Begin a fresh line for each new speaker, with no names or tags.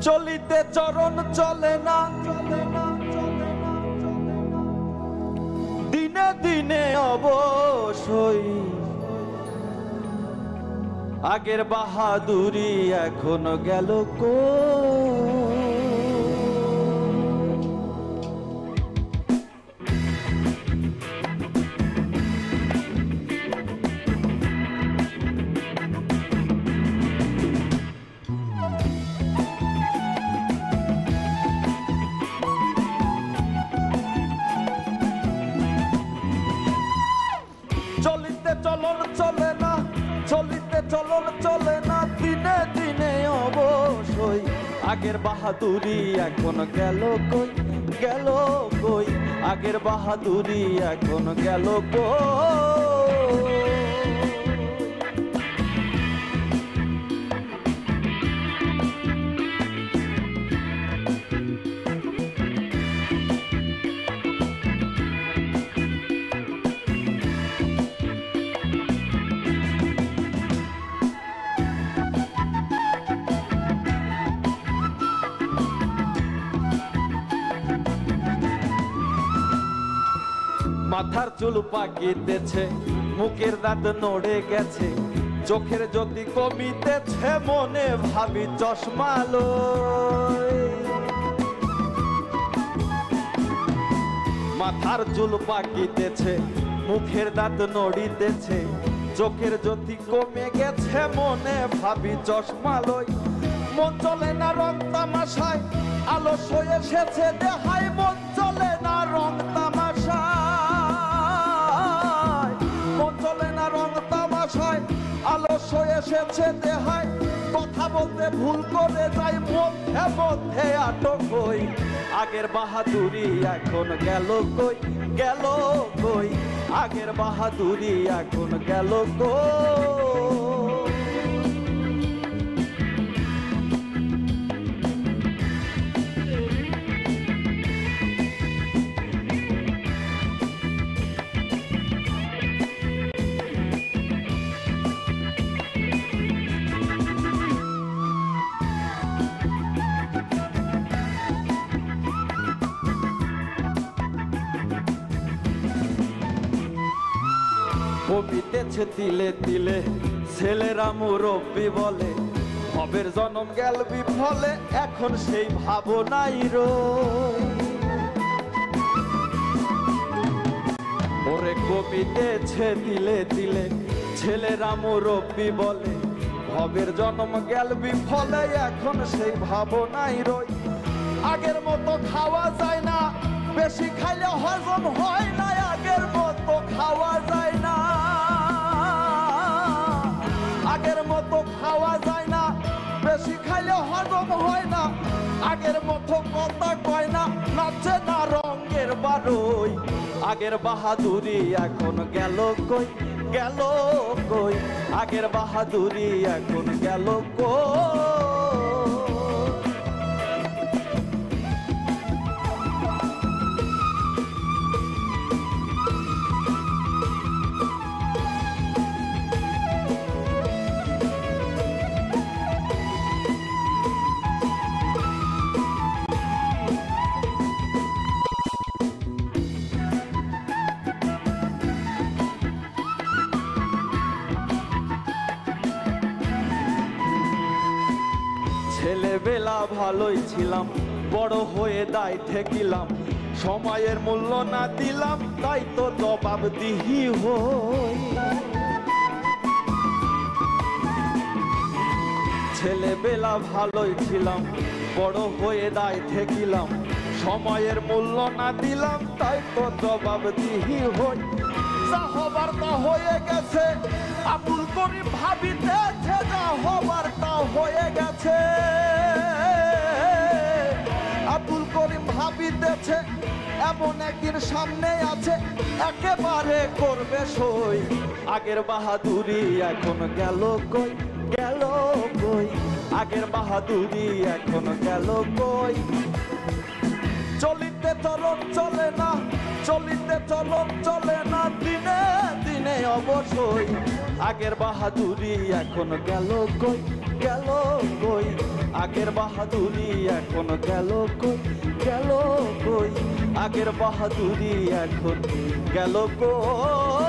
চলিতে চরণ চলে না, দিনে দিনে অবশ্যই আগের বাহাদুরি এখন গেল কই। চলিতে চলন চলে না, চলিতে চলন চলে না, দিনে দিনে অবশ্যই আগের বাহাদুরি এখন গেল কই, গেল কই, আগের বাহাদুরি এখন গেল কই। মাথার চুল পাকিতেছে, মুখের দাঁত নড়ে গেছে, চোখের জ্যোতি কমিতেছে, মনে ভাবি চশমা লই। মাথার চুল পাকিতেছে, মুখের দাঁত নড়িতেছে, চোখের জ্যোতি কমে গেছে, মনে ভাবি চশমা লই। মন চলে না রং তামাশায়, আলস হয়ে এসেছে দেহায়, মন চলে না রং তামাশায়, মন চলে না রং তামাশায়, আলস হয়ে এসেছে দেহায়, কথা বলতে ভুল করে যাই, মধ্যে মধ্যে আটক হই, আগের বাহাদুরি এখন গেল কই, গেল কই, আগের বাহাদুরি এখন গেল কই। কমিতেছে তিলে তিলে, ছেলেরা মুরব্বি বলে, ভবের জন্ম গেল বিফলে, এখন সেই ভাবনাই রই। ওরে কমিতেছে তিলে তিলে, ছেলেরা মুরব্বি বলে, ভবের জন্ম গেল বিফলে, এখন সেই ভাবনাই রই। আগের মতো খাওয়া যায় না, বেশি খাইলে হজম হয় না, আগের মতো খাওয়া যায় না, আগের মতো খাওয়া যায় না, বেশি খাইলে হজম হয় না, আগের মতো কথা কয় না, নাচে না রঙের বারোই, আগের বাহাদুরি এখন গেল কই, গেল কই, আগের বাহাদুরি এখন গেল কই। ছেলেবেলা ভালোই ছিলাম, বড় হয়ে দায় ঠেকিলাম, সময়ের মূল্য না দিলাম, তাই তো জবাব দিহি হই। ছেলেবেলা ভালোই ছিলাম, বড় হয়ে দায় ঠেকিলাম, সময়ের মূল্য না দিলাম, তাই তো জবাব দিহি হই। যা হবার তা হয়ে গেছে, আবুল করিম ভাবিতেছে, যা হবার তা হয়ে গেছে, আবুল করিম ভাবিতেছে, এমন একদিন সামনে আছে, একেবারে করবে সই, আগের বাহাদুরি এখন গেল কই, গেল কই, আগের বাহাদুরি এখন গেল কই। চলিতে চলন চলে না, চলিতে চলন চলে না, দিনে দিনে অবশ্যই আগের বাহাদুরি এখন গেল কই, গেল কই, আগের বাহাদুরি এখন গেল কই, গেল কই, আগের বাহাদুরি এখন গেল কই।